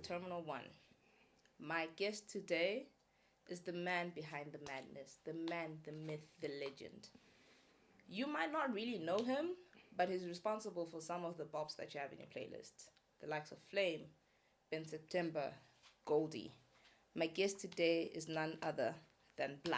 Terminal 1. My guest today is the man behind the madness, the man, the myth, the legend. You might not really know him, but he's responsible for some of the bops that you have in your playlist. The likes of Flame, Ben September, Goldie. My guest today is none other than Blah.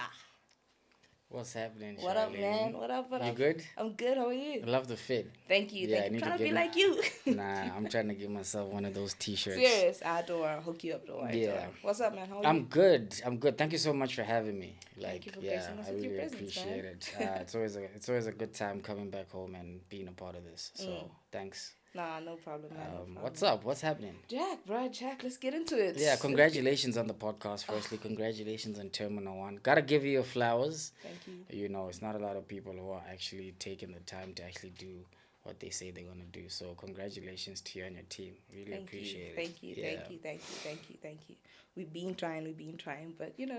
What's happening, What up, man? Charlene? What up? What You up? good? I'm good. How are you? I love the fit. Thank you. Yeah, Thank I you. I'm need to trying to get be like you. Nah, I'm trying to give myself one of those T-shirts. Serious. I do. I'll hook you up. Don't worry. Don't Yeah, worry. What's up, man? How are you? I'm good. I'm good. Thank you so much for having me. Thank you for Yeah, gracing us I with your really presence, man. appreciate it. It's always a good time coming back home and being a part of this. So thanks. Nah, no problem, man. No problem. What's up? What's happening? Jack, bro, Jack, let's get into it. Yeah, congratulations on the podcast. Firstly, congratulations on Terminal 1. Gotta give you your flowers. Thank you. You know, it's not a lot of people who are actually taking the time to actually do what they say they're gonna do. So congratulations to you and your team. Really Thank appreciate you. it. Thank you. Yeah. Thank you. Thank you. Thank you. Thank you. We've been trying, but it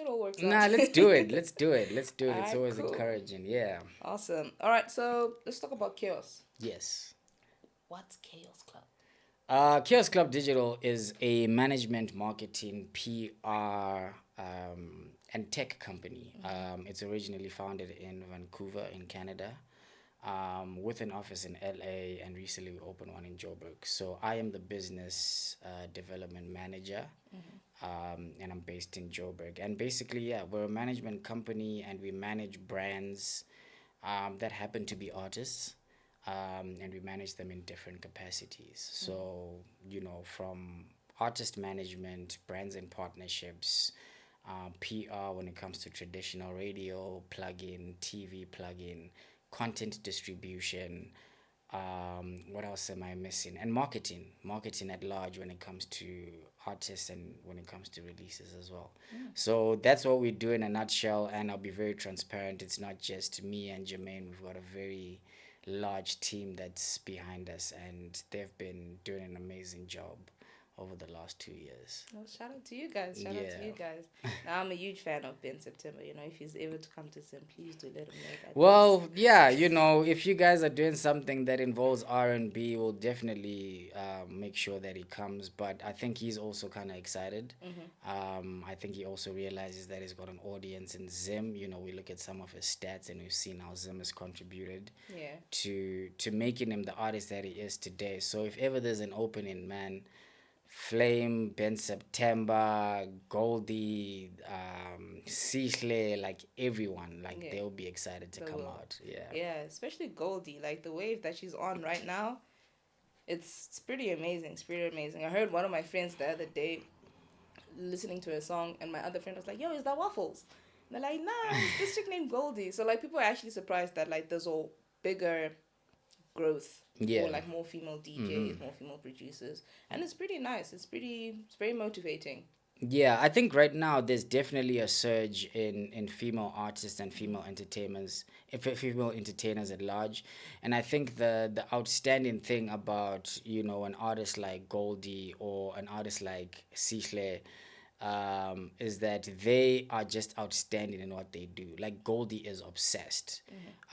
all works Nah, out. let's do it. Let's do it. Let's do it. It's Alright, always cool. encouraging. Yeah. Awesome. All right, so let's talk about Chaos. Yes. What's Chaos Club? Chaos Club Digital is a management, marketing, PR, and tech company. It's originally founded in Vancouver, in Canada, with an office in LA, and recently we opened one in Joburg. So I am the business development manager, and I'm based in Joburg. And basically, yeah, we're a management company, and we manage brands that happen to be artists, and we manage them in different capacities. So, from artist management, brands and partnerships, PR when it comes to traditional radio, plug-in, TV plug-in, content distribution. What else am I missing? And marketing at large when it comes to artists and when it comes to releases as well. So that's what we do in a nutshell. And I'll be very transparent. It's not just me and Jermaine. We've got a very large team that's behind us, and they've been doing an amazing job over the last 2 years. Well, shout out to you guys. Shout out to Yeah. you guys. Now, I'm a huge fan of Ben September. If he's able to come to Sim, please do let him know that. Well, yeah, if you guys are doing something that involves R&B, we'll definitely make sure that he comes. But I think he's also kind of excited. I think he also realizes that he's got an audience in Zim. We look at some of his stats, and we've seen how Zim has contributed Yeah. to making him the artist that he is today. So if ever there's an opening, man, Flame, Ben September, Goldie, Cisle, like everyone, like Yeah. they'll be excited to They come will. out. Yeah. Yeah, especially Goldie. Like the wave that she's on right now, it's pretty amazing. It's pretty amazing. I heard one of my friends the other day listening to a song, and my other friend was like, "Yo, is that Waffles?" And they're like, "Nah, it's this chick named Goldie." So like people are actually surprised that like there's a bigger growth Yeah. for like more female DJs, more female producers, and it's pretty nice. It's very motivating. Yeah, I think right now there's definitely a surge in female artists and female entertainers, female entertainers at large, and I think the outstanding thing about an artist like Goldie or an artist like Cisle, is that they are just outstanding in what they do. Like Goldie is obsessed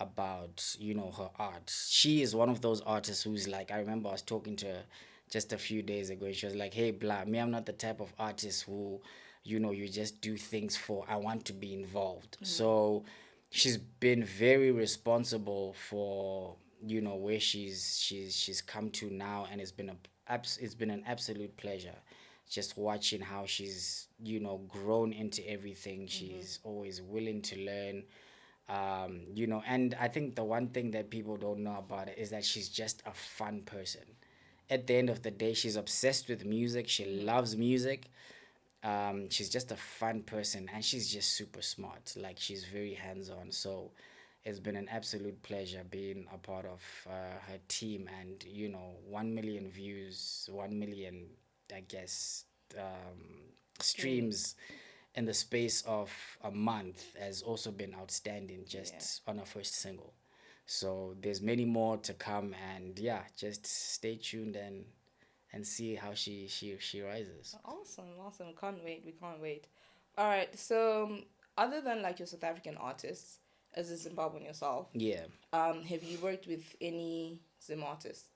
about her art. She is one of those artists who's like, I remember I was talking to her just a few days ago, and she was like, "Hey, Blah, me, I'm not the type of artist who, you just do things for. I want to be involved." So she's been very responsible for where she's come to now, and it's been an absolute pleasure just watching how she's grown into everything. She's always willing to learn. And I think the one thing that people don't know about it is that she's just a fun person. At the end of the day, she's obsessed with music. She loves music. She's just a fun person, and she's just super smart. Like, she's very hands-on. So it's been an absolute pleasure being a part of her team. And 1 million views, 1 million, I guess, streams in the space of a month has also been outstanding, just on her first single. So there's many more to come, and yeah, just stay tuned and see how she rises. Awesome, awesome. Can't wait. We can't wait. All right. So, other than like your South African artists, as a Zimbabwean yourself, Yeah. have you worked with any Zim artists?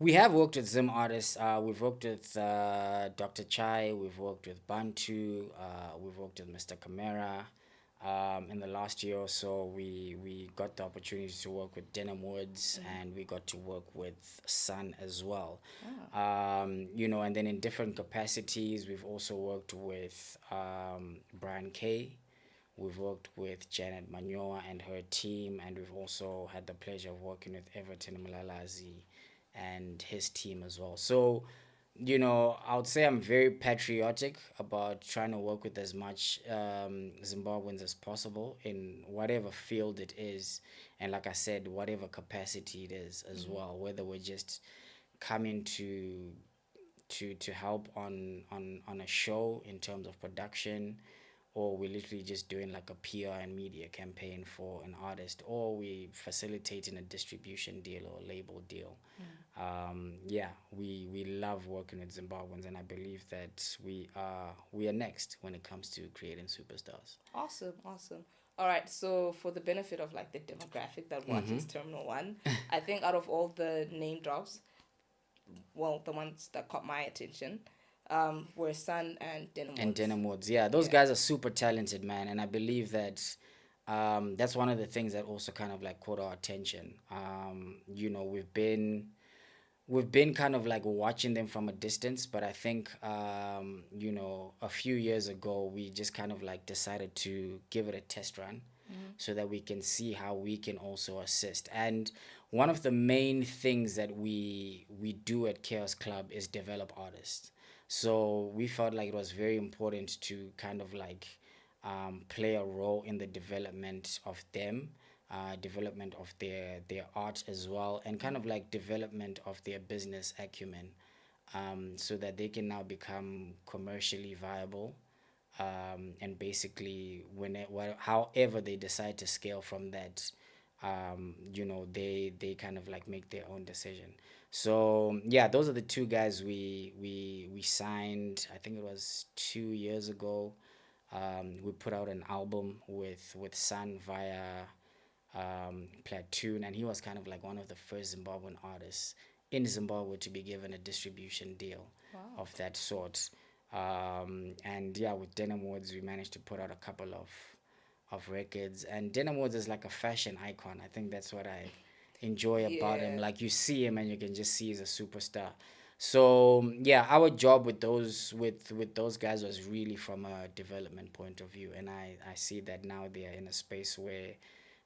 We have worked with Zim artists. We've worked with Dr. Chai. We've worked with Bantu. We've worked with Mr. Kamera. In the last year or so, we got the opportunity to work with Denim Woods, and we got to work with Sun as well. And then in different capacities, we've also worked with Brian K. We've worked with Janet Manyoa and her team, and we've also had the pleasure of working with Everton Mlalazi and his team as well. So, I would say I'm very patriotic about trying to work with as much Zimbabweans as possible in whatever field it is. And like I said, whatever capacity it is as well, whether we're just coming to help on a show in terms of production, or we're literally just doing like a PR and media campaign for an artist, or we facilitating a distribution deal or a label deal. Yeah, we love working with Zimbabweans, and I believe that we are next when it comes to creating superstars. Awesome, awesome. All right, so for the benefit of like the demographic that watches Terminal One, I think out of all the name drops, well, the ones that caught my attention, were Sun and Denim And Woods. Denim Woods, yeah, those Yeah. guys are super talented, man, and I believe that that's one of the things that also kind of like caught our attention. We've been kind of like watching them from a distance, but I think a few years ago we just kind of like decided to give it a test run, so that we can see how we can also assist. And one of the main things that we do at Chaos Club is develop artists. So we felt like it was very important to kind of like play a role in the development of them, development of their art as well, and kind of like development of their business acumen, so that they can now become commercially viable, and basically however they decide to scale from that, they kind of like make their own decision. So yeah, those are the two guys we signed. I think it was 2 years ago. We put out an album with Sun via Platoon, and he was kind of like one of the first Zimbabwean artists in Zimbabwe to be given a distribution deal Wow. of that sort. And yeah, with Denim Woods, we managed to put out a couple of records, and Denim Woods is like a fashion icon. I think that's what I enjoy about him. Yeah. Like, you see him and you can just see he's a superstar. So yeah, our job with those guys was really from a development point of view, and I see that now they are in a space where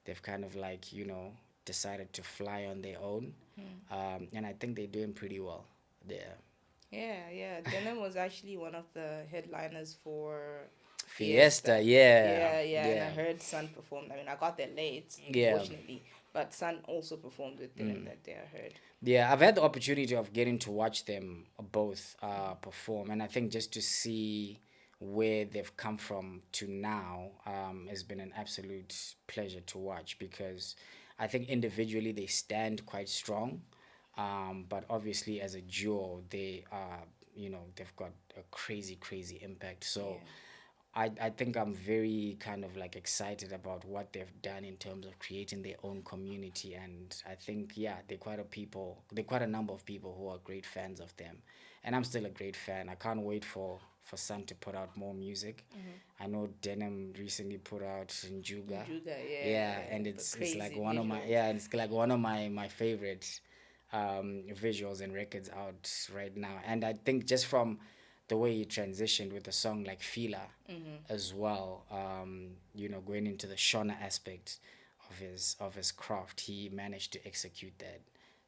they've kind of like decided to fly on their own, and I think they're doing pretty well there. Yeah, yeah. Denim was actually one of the headliners for Fiesta, Fiesta. yeah, Yeah, yeah. And I yeah, heard Sun performed. I mean, I got there late, yeah. unfortunately. But Sun also performed with Denim that day, I heard. Yeah, I've had the opportunity of getting to watch them both perform, and I think just to see where they've come from to now has been an absolute pleasure to watch, because I think individually they stand quite strong, but obviously as a duo they are, they've got a crazy, crazy impact. So Yeah. I think I'm very kind of like excited about what they've done in terms of creating their own community, and I think, yeah, they're quite a number of people who are great fans of them, and I'm still a great fan. I can't wait for Sun to put out more music. I know Denim recently put out Njuga, Juga, yeah, yeah. and The it's like crazy one of my visuals. yeah, it's like one of my favorite visuals and records out right now. And I think just from the way he transitioned with a song like Fila as well, going into the Shona aspect of his craft, he managed to execute that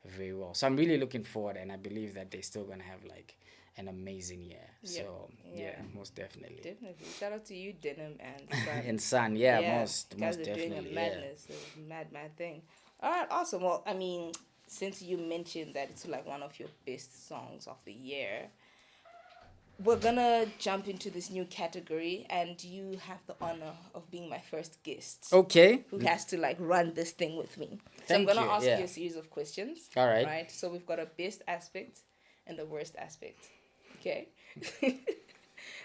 very well. So I'm really looking forward, and I believe that they're still gonna have like an amazing year. Yep. So yeah, Yeah. most definitely. Definitely. Shout out to you, Denim and Sun. And Sun, yeah, Yeah, most you guys most are doing a definitely, yeah. madness, a mad, mad thing. All right, awesome. Well, I mean, since you mentioned that it's like one of your best songs of the year, we're gonna jump into this new category, and you have the honor of being my first guest Okay, who has to like run this thing with me. So I'm thank gonna you. ask you Yeah. a series of questions, All right. right? So we've got a best aspect and the worst aspect. Okay.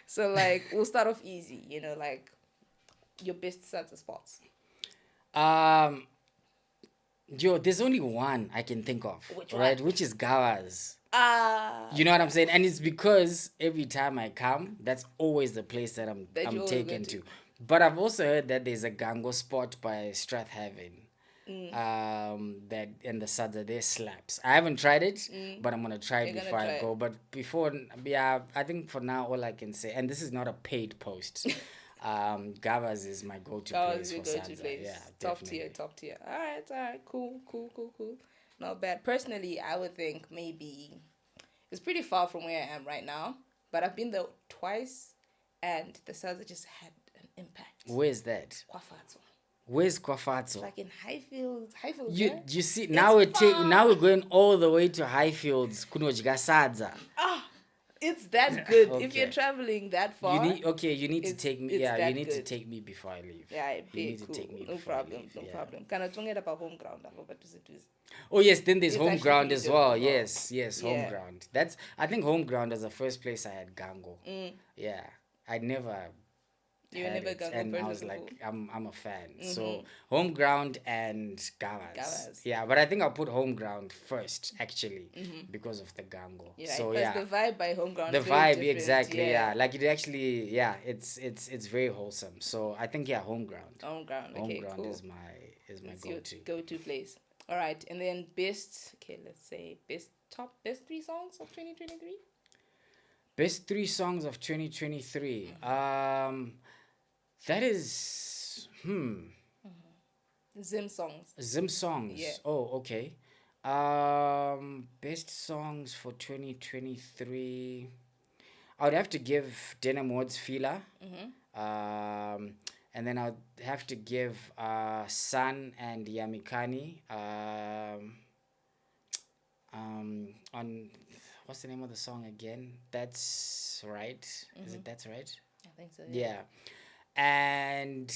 So like we'll start off easy, like your best salsa spots. Um, Yo, there's only one I can think of, Which right? one? Which is Gawa's. Ah, You know what I'm saying? And it's because every time I come, that's always the place that that you I'm always go taken to. to. But I've also heard that there's a gango spot by Strathaven. Mm, That and the sada there slaps. I haven't tried it, mm. but I'm gonna try it You're gonna before I try go. it. But before, yeah, I think for now all I can say, and this is not a paid post. Gava's is my go-to That was place your for go-to salsa. Yeah, place. Top tier, definitely. top tier. All right, cool, cool, cool, cool. Not bad. Personally, I would think maybe it's pretty far from where I am right now, but I've been there twice, and the salsa just had an impact. Where's that? Kwafatso. Where's It's Kwafatso? like in Highfields. Highfields, You yeah? you see It's now far. we're going all the way to Highfields kunodya sadza. Ah, it's that good. If you're Okay. traveling that You far, need okay, you need to it's take me, it's yeah, you that need to good. take me before I leave. Yeah, I You bet. need to Cool. take me No before I problem. leave. No Yeah. problem. Kana tongera pa home ground apho but it's Oh yes, then there's it's home actually ground pretty as dope well. as well. Yes, yes, home Yeah. ground. That's I think home ground was the first place I had gango. Mm. Yeah. I never You were had never a it Gango and I person was before. like I'm a fan. So Mm-hmm. home ground and Gawas. Gawas. Yeah, but I think I'll put home ground first actually Mm-hmm. because of the gango. Yeah, So because yeah. the vibe by home ground The is very vibe different. exactly, Yeah. yeah. Like it actually yeah, it's very wholesome. So I think yeah, home ground. Home ground. Home Okay, ground cool. is my It's your go-to. go-to place. All right, and then best. Okay, let's say best three songs of 2023. Best three songs of 2023. That is Zim songs. Zim Yeah. songs. Oh, okay. Best songs for 2023. I would have to give Denim Woods Fila. Mm-hmm. And then I'd have to give Sun and Yamikani. On what's the name of the song again? That's right. Is Mm-hmm. it That's Right? I think so. Yeah. Yeah. And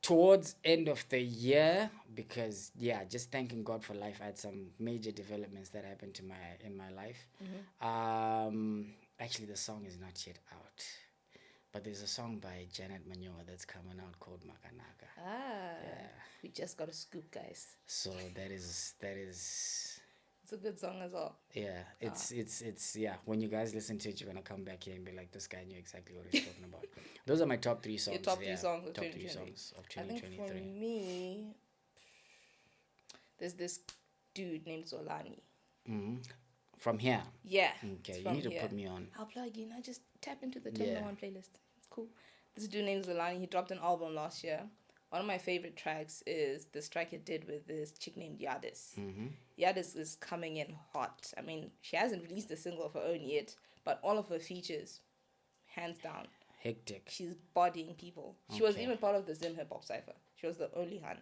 towards end of the year, because yeah, just thanking God for life. I had some major developments that happened to my in my life. Mm-hmm. Actually the song is not yet out. But there's a song by Janet Manyoa that's coming out called Makanaka. Ah. Yeah. We just got a scoop, guys. So that is It's a good song as well. yeah, it's yeah. When you guys listen to it, you're gonna come back here and be like, this guy knew exactly what he's talking about. Those are my top three songs. Your top three yeah. songs of Top three 2023. songs of I think for 2023. me, there's this dude named Zolani. Mm-hmm. From here. Yeah. Okay, it's you from need to here. put me on. I'll plug in. I just tap into the Terminal Yeah. 1 playlist. It's cool. This dude named Zolani. He dropped an album last year. One of my favorite tracks is this track he did with this chick named Yadis. Mm-hmm. Yadis is coming in hot. I mean, she hasn't released a single of her own yet, but all of her features, hands down, Hectic. she's bodying people. She was Okay. even part of the Zim Hip Hop Cypher. She was the only hun.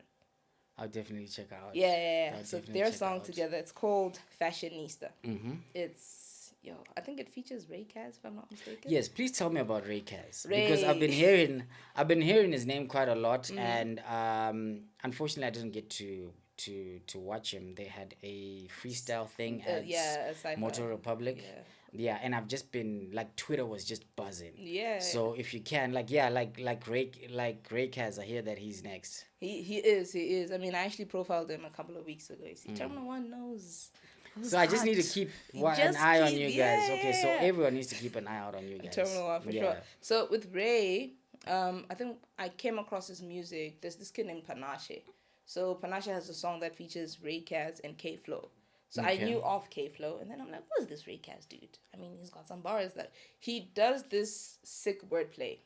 I'll definitely check out. Yeah. I'll So definitely their check song out. together, it's called Fashionista. Mm-hmm. I think it features Ray Kaz, if I'm not mistaken. Yes, please tell me about Ray Kaz Ray. because I've been hearing his name quite a lot, and unfortunately I didn't get to watch him. They had a freestyle thing at A cypher. Motor Republic. Yeah. Yeah, and I've just been like Twitter was just buzzing. Yeah. So if you can, like Ray Kaz, I hear that he's next. He is. I mean, I actually profiled him a couple of weeks ago. You see, Terminal 1 knows. who's So I just need to hot. keep You an just eye on keep- you guys. Okay, so yeah. everyone needs to keep an eye out on you guys. Terminal 1 for Yeah. sure. So with Ray, I think I came across his music. There's this kid named Panache. So Panache has a song that features Ray Kaz and K Flow. So I Okay. knew of K Flow, and then I'm like, who's this Ray Kaz dude? I mean, he's got some bars that he does this sick wordplay.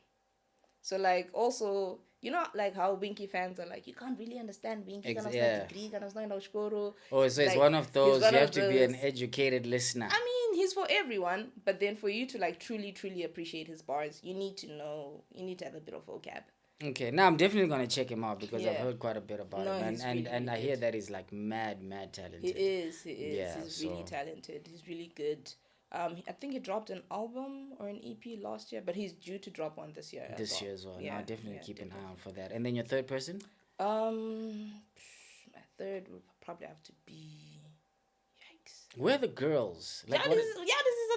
So like also, you know, like how Winky fans are like, you can't really understand Winky. Yeah. Oh, so it's Like, one of he's those. one You of have to be an those- educated listener. I mean, he's for everyone, but then for you to like truly appreciate his bars, you need to have a bit of vocab. Okay, now I'm definitely gonna check him out because I've Yeah. heard quite a bit about No, him, he's and really, really I hear good. that he's like mad talented. He is. Yeah, He's really so- talented. He's really good. I think he dropped an album or an EP last year, but he's due to drop one this year. This year as well. Yeah, Now definitely yeah, keep an definitely. eye out for that. And then your third person? My third would probably have to be. Yikes. Where are the girls? Yeah, what this is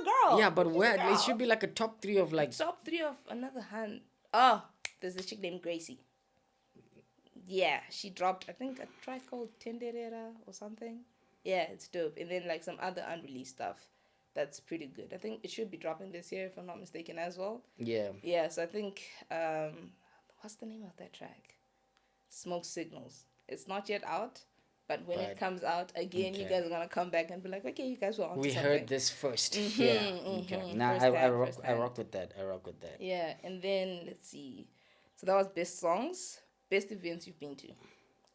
a girl. yeah, but This is a where it girl. should be like a top three of like Top three of another hand. Oh, there's a chick named Gracie. Yeah, she dropped I think a track called Tenderera or something. Yeah, it's dope. And then like some other unreleased stuff that's pretty good. I think it should be dropping this year if I'm not mistaken as well. Yeah. Yeah, so I think what's the name of that track? Smoke Signals. It's not yet out, but when it But comes out again, you okay. guys are gonna come back and be like, okay, you guys were onto We heard something. this first. Yeah. Mm-hmm. Okay. Mm-hmm. Now First hand, rock first I hand. rock with that. I rock with that. Yeah, and then let's see. So that was best songs, best events you've been to,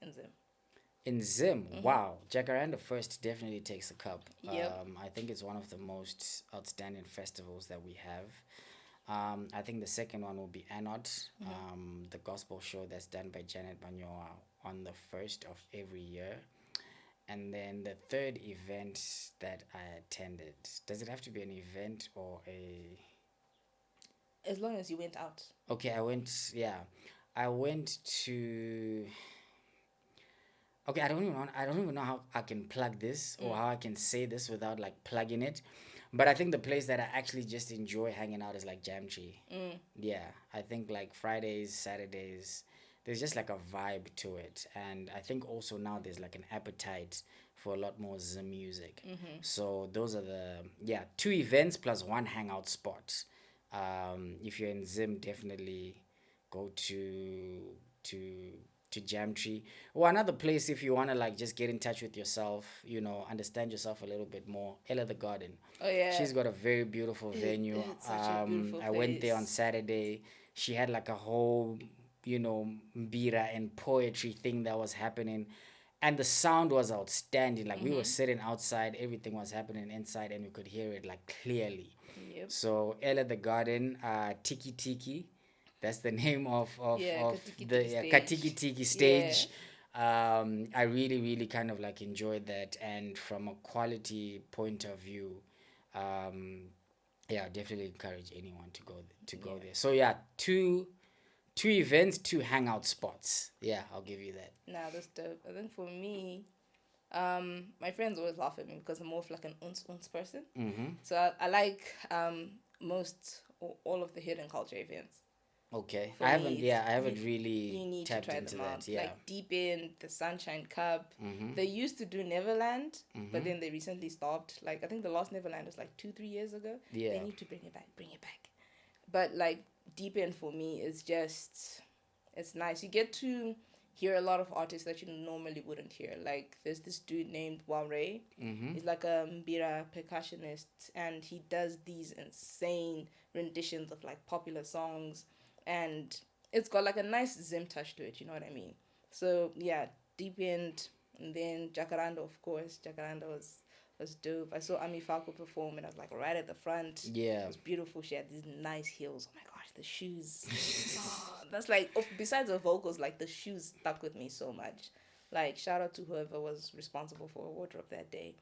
and them. In Zim, Mm-hmm. wow, Jacaranda First definitely takes a cup. Yep. I think it's one of the most outstanding festivals that we have. I think the second one will be Anod, Mm-hmm. the gospel show that's done by Janet Manyoa on the first of every year. And then the third event that I attended, does it have to be an event or a? As long as you went out. Okay, yeah, I went to, okay, I don't even know how I can plug this or Mm. how I can say this without like plugging it. But I think the place that I actually just enjoy hanging out is like Jamtree. Mm. Yeah, I think like Fridays, Saturdays, there's just like a vibe to it. And I think also now there's like an appetite for a lot more Zim music. Mm-hmm. So those are the, yeah, two events plus one hangout spot. If you're in Zim, definitely go to to Jamtree or another place if you want to like just get in touch with yourself, understand yourself a little bit more. Ella the Garden, Oh yeah, she's got a very beautiful venue. it's such a beautiful I went there on place. Saturday. She had like a whole, mbira and poetry thing that was happening, and the sound was outstanding. Like we were Mm-hmm. sitting outside, everything was happening inside, and we could hear it like clearly. Yep. So Ella the Garden, Tiki Tiki, that's the name Yeah, of Katiki Tiki the Katiki stage. Tiki Yeah. stage. I really really kind of like enjoyed that, and from a quality point of view, um, yeah, I definitely encourage anyone to go Yeah. there. So yeah, two events, two hangout spots. Yeah, I'll give you that. Nah, that's dope. I think for me, my friends always laugh at me because I'm more of like an uns person. Mm-hmm. So I like most or all of the hidden culture events. Okay, For me, it's I you, haven't you really need to tapped try into them out. that. Yeah. Like Deep in the Sunshine Cup. Mm-hmm. They used to do Neverland, but Mm-hmm. then they recently stopped. Like I think the last Neverland was like 2 3 years ago. They Yeah. need to bring it back. Bring it back. But like Deep in for me is just it's nice. You get to hear a lot of artists that you normally wouldn't hear. Like there's this dude named Wamre. Mm-hmm. He's like a mbira percussionist, and he does these insane renditions of like popular songs, and it's got like a nice Zim touch to it. You know what I mean? So yeah, Deep End, and then Jacaranda, of course. Jacaranda was dope. I saw Ami Falco perform, and I was like right at the front. It Yeah. was beautiful. She had these nice heels. Oh my gosh, the shoes. Oh, that's like besides the vocals, like the shoes stuck with me so much. Like shout out to whoever was responsible for a wardrobe that day.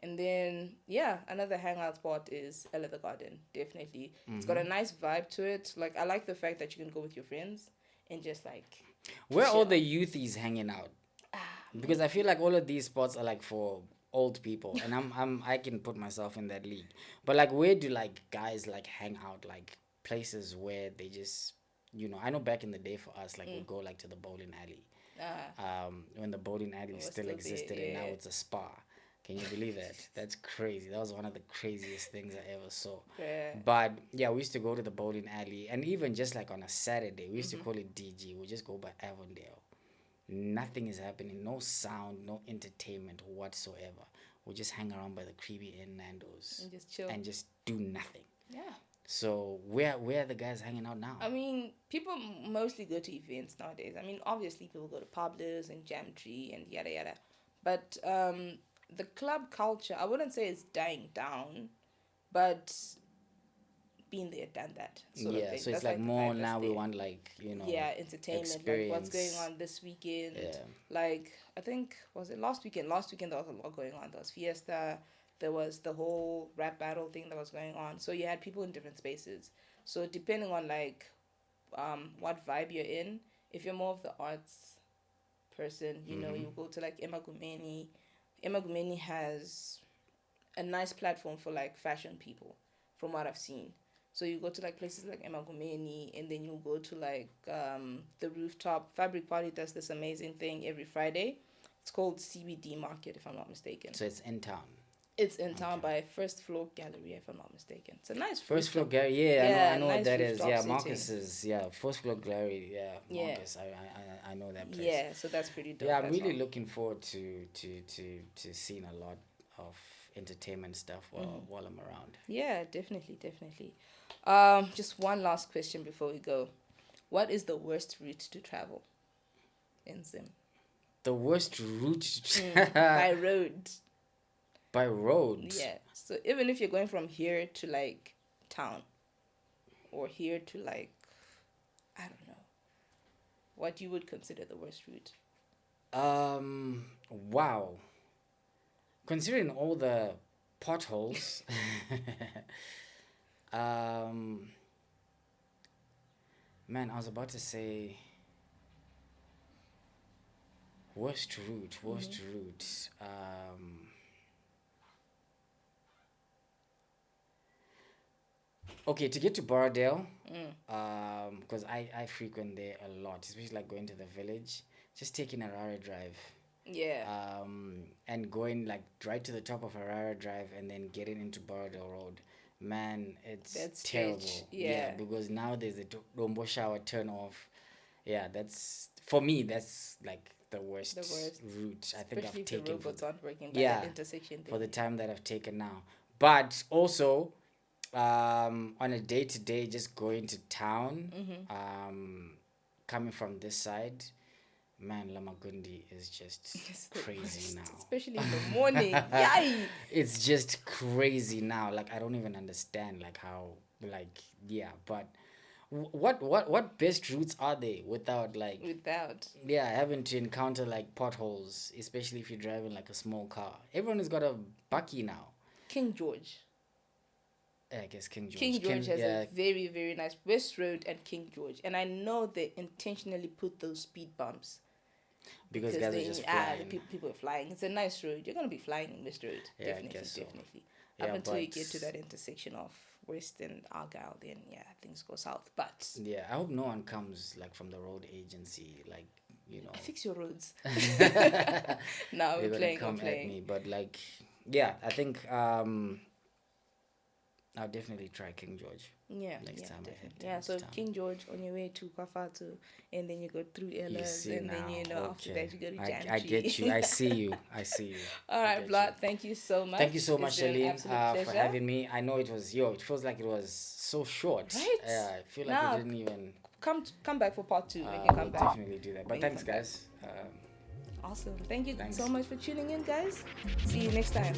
And then yeah, another hangout spot is Ella the Garden. Definitely, it's got Mm-hmm. a nice vibe to it. Like I like the fact that you can go with your friends and just like Where all the chill. youthies hanging out? Ah Because man, I feel like all of these spots are like for old people, and I can put myself in that league. But like, where do like guys like hang out? Like places where they just, I know back in the day for us, like mm, we'd go like to the bowling alley. ah, When the bowling alley we're still still there. existed, and now Yeah, it's a spa. Can you believe that? That's crazy. That was one of the craziest things I ever saw. bruh. But yeah, we used to go to the bowling alley, and even just like on a Saturday, we used to Mhm. call it DG. We just go by Avondale. Nothing is happening, no sound, no entertainment whatsoever. We just hang around by the creepy and Nando's And just chill. and just do nothing. Yeah. So where are the guys hanging out now? I mean, people mostly go to events nowadays. I mean, obviously people go to Pablo's and Jamtree and yada yada, but the club culture, I wouldn't say it's dying down, but been there, done that sort of Yeah, thing. so it's That's like like the more vibe that's now we there. want like, Yeah, entertainment, like what's going experience. on this weekend. Yeah. Like I think was it last weekend? Last weekend there was a lot going on. There was Fiesta. There was the whole rap battle thing that was going on. So you had people in different spaces. So depending on like what vibe you're in, if you're more of the arts person, Mm-hmm. you go to like Emma Gumeni. Emma Gumeni has a nice platform for like fashion people, from what I've seen. So you go to like places like Emagomeni, and then you go to like the rooftop. Fabric Party does this amazing thing every Friday. It's called CBD Market, if I'm not mistaken. So it's in town. It's in town by First Floor Gallery, if I'm not mistaken. It's a nice First Floor rooftop. Gallery, yeah, I know nice what that is. rooftop Yeah, setting. Marcus's, yeah, First Floor Gallery, yeah, Yeah. Marcus, I know that place. Yeah, so that's pretty dope. Yeah, I'm as really well. looking forward to seeing a lot of entertainment stuff while I'm around. Yeah, definitely. Just one last question before we go. What is the worst route to travel in Zim? The worst route By road. by road. Yeah. So even if you're going from here to like town, or here to like, I don't know, what you would consider the worst route? Wow. Considering all the potholes, man, I was about to say worst route. Okay, to get to Borrowdale, because I frequent there a lot, especially like going to the village, just taking Harare Drive. Yeah. And going like right to the top of Harare Drive and then getting into Borrowdale Road. Man, it's That's terrible. sketch, yeah. Because now there's a Dombo shower turn off. Yeah, that's for me. That's like the worst route I think Especially I've if the taken robots aren't working by yeah, that intersection for the thing. time that I've taken now. But also, on a day to day, just going to town, coming from this side, man, Lamagundi is just It's the crazy worst, now. especially in the morning. Yay! It's just crazy now. Like I don't even understand like how like yeah. But what best routes are there without like yeah having to encounter like potholes, especially if you're driving like a small car. Everyone has got a bucky now. King George. I guess King George. King George has a very, very nice West Road and King George. And I know they intentionally put those speed bumps. Because guys are just flying. People are flying. It's a nice road. You're going to be flying in West Road. Yeah, Definitely, I guess so. definitely. Yeah, Up until you get to that intersection of West and Argyle, then yeah, things go south. But yeah, I hope no one comes like from the road agency, like you know. Fix your roads. No, we're playing. Come at me, but like, yeah, I think I'll definitely try King George. Yeah, next time definitely. I head Yeah, so town. King George on your way to Kwafatu, and then you go through Ella's, and then after that you go to Jantry. I get you. I see you. All right, Blah, thank you so much. Thank you so much, Celine, for pleasure. having me. I know it was it feels like it was so short. Right? I feel like we didn't even come back for part 2. We can come we'll back. definitely do that. But thanks, guys. Awesome. Thank you so much for tuning in, guys. See you next time.